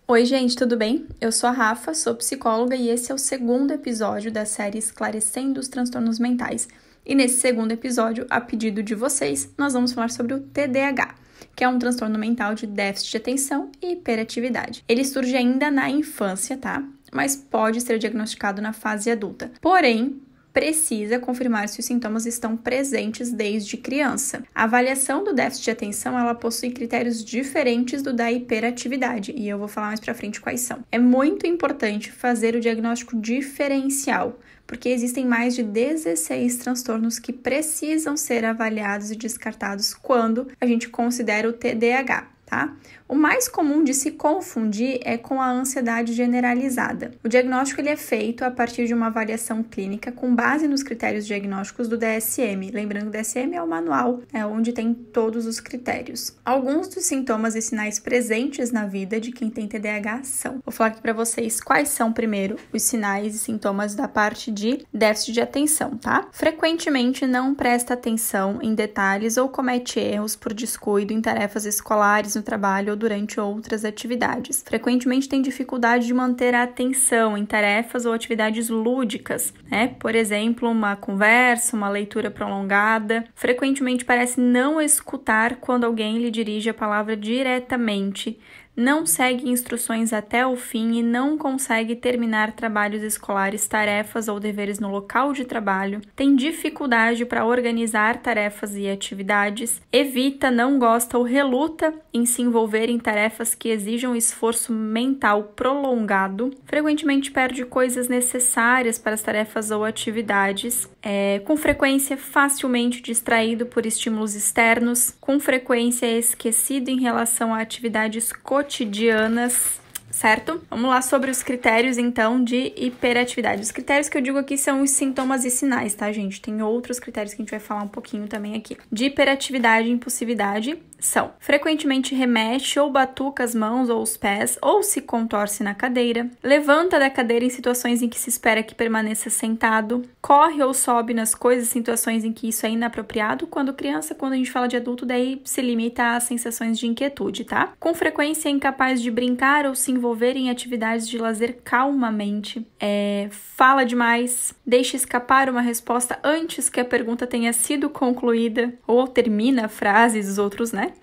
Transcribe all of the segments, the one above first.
Oi, gente, tudo bem? Eu sou a Rafa, sou psicóloga e esse é o segundo episódio da série Esclarecendo os Transtornos Mentais. E nesse segundo episódio, a pedido de vocês, nós vamos falar sobre o TDAH, que é um transtorno mental de déficit de atenção e hiperatividade. Ele surge ainda na infância, tá? Mas pode ser diagnosticado na fase adulta. Porém, precisa confirmar se os sintomas estão presentes desde criança. A avaliação do déficit de atenção, ela possui critérios diferentes do da hiperatividade, e eu vou falar mais pra frente quais são. É muito importante fazer o diagnóstico diferencial, porque existem mais de 16 transtornos que precisam ser avaliados e descartados quando a gente considera o TDAH, tá? O mais comum de se confundir é com a ansiedade generalizada. O diagnóstico ele é feito a partir de uma avaliação clínica com base nos critérios diagnósticos do DSM. Lembrando que o DSM é o manual, onde tem todos os critérios. Alguns dos sintomas e sinais presentes na vida de quem tem TDAH são. Vou falar aqui para vocês quais são, primeiro, os sinais e sintomas da parte de déficit de atenção, tá? Frequentemente não presta atenção em detalhes ou comete erros por descuido em tarefas escolares, no trabalho ou durante outras atividades. Frequentemente tem dificuldade de manter a atenção em tarefas ou atividades lúdicas, né? Por exemplo, uma conversa, uma leitura prolongada. Frequentemente parece não escutar quando alguém lhe dirige a palavra diretamente. Não segue instruções até o fim e não consegue terminar trabalhos escolares, tarefas ou deveres no local de trabalho, tem dificuldade para organizar tarefas e atividades, evita, não gosta ou reluta em se envolver em tarefas que exijam esforço mental prolongado, frequentemente perde coisas necessárias para as tarefas ou atividades, com frequência facilmente distraído por estímulos externos, com frequência esquecido em relação a atividades cotidianas, certo? Vamos lá sobre os critérios, então, de hiperatividade. Os critérios que eu digo aqui são os sintomas e sinais, tá, gente? Tem outros critérios que a gente vai falar um pouquinho também aqui. De hiperatividade e impulsividade são: frequentemente remexe ou batuca as mãos ou os pés ou se contorce na cadeira, levanta da cadeira em situações em que se espera que permaneça sentado, corre ou sobe nas coisas em situações em que isso é inapropriado. Quando criança, quando a gente fala de adulto, daí se limita às sensações de inquietude, tá? Com frequência é incapaz de brincar ou se envolver em atividades de lazer calmamente, fala demais, deixa escapar uma resposta antes que a pergunta tenha sido concluída ou termina a frase dos outros, né?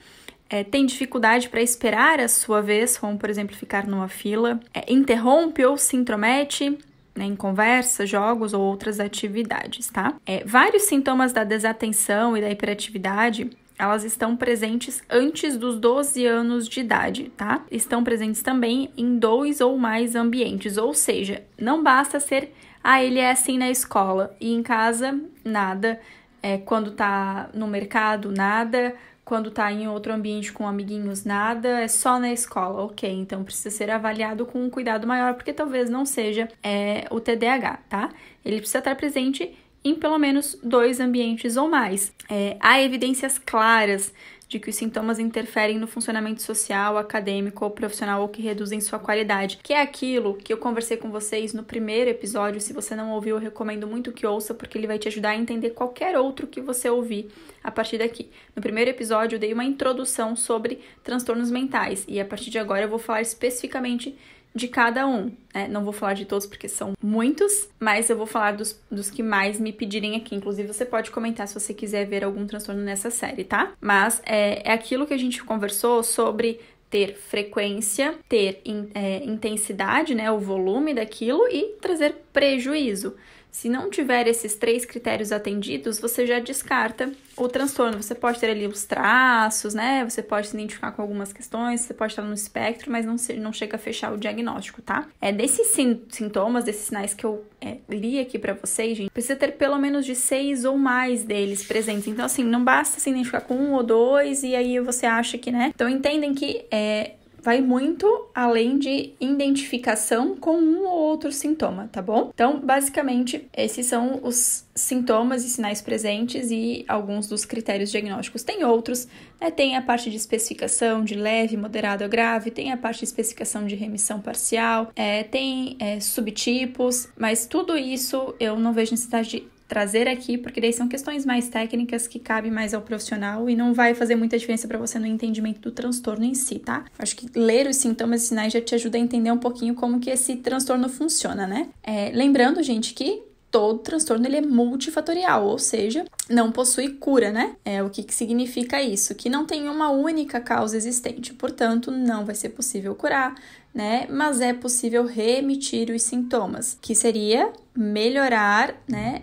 Tem dificuldade para esperar a sua vez, como, por exemplo, ficar numa fila, interrompe ou se intromete, né, em conversa, jogos ou outras atividades, tá? Vários sintomas da desatenção e da hiperatividade, elas estão presentes antes dos 12 anos de idade, tá? Estão presentes também em 2 ou mais ambientes, ou seja, não basta ser, ele é assim na escola e em casa, nada, quando tá no mercado, nada, quando tá em outro ambiente com amiguinhos, nada, é só na escola, ok, então precisa ser avaliado com um cuidado maior, porque talvez não seja o TDAH, tá? Ele precisa estar presente em pelo menos 2 ambientes ou mais. Há evidências claras de que os sintomas interferem no funcionamento social, acadêmico ou profissional ou que reduzem sua qualidade, que é aquilo que eu conversei com vocês no primeiro episódio. Se você não ouviu, eu recomendo muito que ouça, porque ele vai te ajudar a entender qualquer outro que você ouvir a partir daqui. No primeiro episódio, eu dei uma introdução sobre transtornos mentais e a partir de agora eu vou falar especificamente de cada um, né? Não vou falar de todos porque são muitos, mas eu vou falar dos que mais me pedirem aqui. Inclusive, você pode comentar se você quiser ver algum transtorno nessa série, tá? Mas é aquilo que a gente conversou sobre ter frequência, ter intensidade, né? O volume daquilo e trazer prejuízo. Se não tiver esses 3 critérios atendidos, você já descarta o transtorno. Você pode ter ali os traços, né? Você pode se identificar com algumas questões, você pode estar no espectro, mas não chega a fechar o diagnóstico, tá? Desses sintomas, desses sinais que eu li aqui pra vocês, gente, precisa ter pelo menos de 6 ou mais deles presentes. Então, assim, não basta se identificar com 1 ou 2 e aí você acha que, né? Então, entendem que vai muito além de identificação com um ou outro sintoma, tá bom? Então, basicamente, esses são os sintomas e sinais presentes e alguns dos critérios diagnósticos. Tem outros, né? Tem a parte de especificação de leve, moderado ou grave, tem a parte de especificação de remissão parcial, tem subtipos, mas tudo isso eu não vejo necessidade de trazer aqui, porque daí são questões mais técnicas que cabem mais ao profissional e não vai fazer muita diferença para você no entendimento do transtorno em si, tá? Acho que ler os sintomas e sinais já te ajuda a entender um pouquinho como que esse transtorno funciona, né? Lembrando, gente, que todo transtorno ele é multifatorial, ou seja, não possui cura, né? O que significa isso? Que não tem uma única causa existente, portanto, não vai ser possível curar, né? Mas é possível remitir os sintomas, que seria melhorar, né,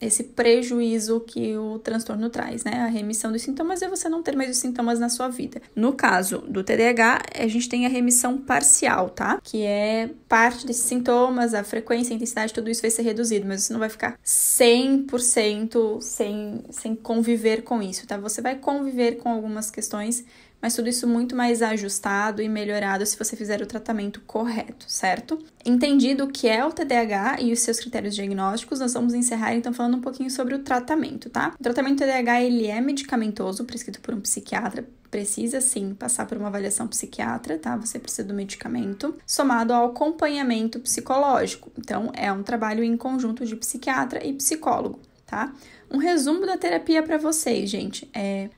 esse prejuízo que o transtorno traz, né? A remissão dos sintomas é você não ter mais os sintomas na sua vida. No caso do TDAH, a gente tem a remissão parcial, tá? Que é parte desses sintomas, a frequência, a intensidade, tudo isso vai ser reduzido, mas você não vai ficar 100% sem conviver com isso, tá? Você vai conviver com algumas questões, mas tudo isso muito mais ajustado e melhorado se você fizer o tratamento correto, certo? Entendido o que é o TDAH e os seus critérios diagnósticos, nós vamos encerrar então falando um pouquinho sobre o tratamento, tá? O tratamento do TDAH, ele é medicamentoso, prescrito por um psiquiatra, precisa sim passar por uma avaliação psiquiatra, tá? Você precisa do medicamento, somado ao acompanhamento psicológico. Então, é um trabalho em conjunto de psiquiatra e psicólogo, tá? Um resumo da terapia para vocês, gente.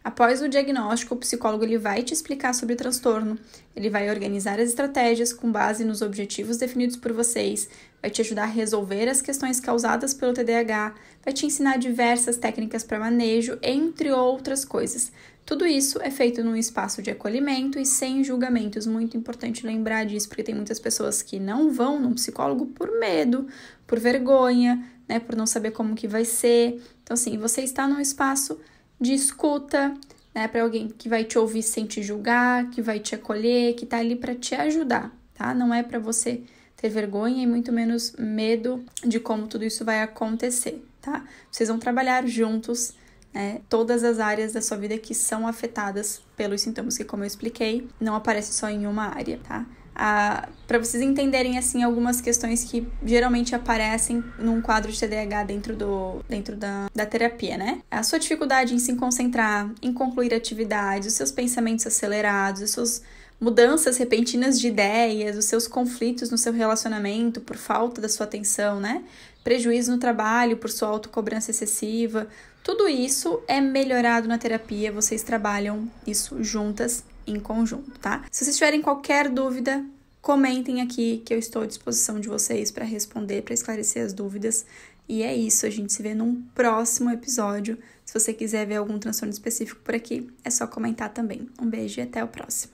Após o diagnóstico, o psicólogo ele vai te explicar sobre o transtorno, ele vai organizar as estratégias com base nos objetivos definidos por vocês, vai te ajudar a resolver as questões causadas pelo TDAH, vai te ensinar diversas técnicas para manejo, entre outras coisas. Tudo isso é feito num espaço de acolhimento e sem julgamentos. Muito importante lembrar disso, porque tem muitas pessoas que não vão num psicólogo por medo, por vergonha, né, por não saber como que vai ser. Então, assim, você está num espaço de escuta, né, para alguém que vai te ouvir sem te julgar, que vai te acolher, que tá ali para te ajudar, tá? Não é para você ter vergonha e muito menos medo de como tudo isso vai acontecer, tá? Vocês vão trabalhar juntos, né, todas as áreas da sua vida que são afetadas pelos sintomas, que, como eu expliquei, não aparece só em uma área, tá? Para vocês entenderem, assim, algumas questões que geralmente aparecem num quadro de TDAH dentro da terapia, né? A sua dificuldade em se concentrar, em concluir atividades, os seus pensamentos acelerados, as suas mudanças repentinas de ideias, os seus conflitos no seu relacionamento por falta da sua atenção, né? Prejuízo no trabalho por sua autocobrança excessiva. Tudo isso é melhorado na terapia, vocês trabalham isso juntas, em conjunto, tá? Se vocês tiverem qualquer dúvida, comentem aqui que eu estou à disposição de vocês para responder, para esclarecer as dúvidas. E é isso, a gente se vê num próximo episódio. Se você quiser ver algum transtorno específico por aqui, é só comentar também. Um beijo e até o próximo.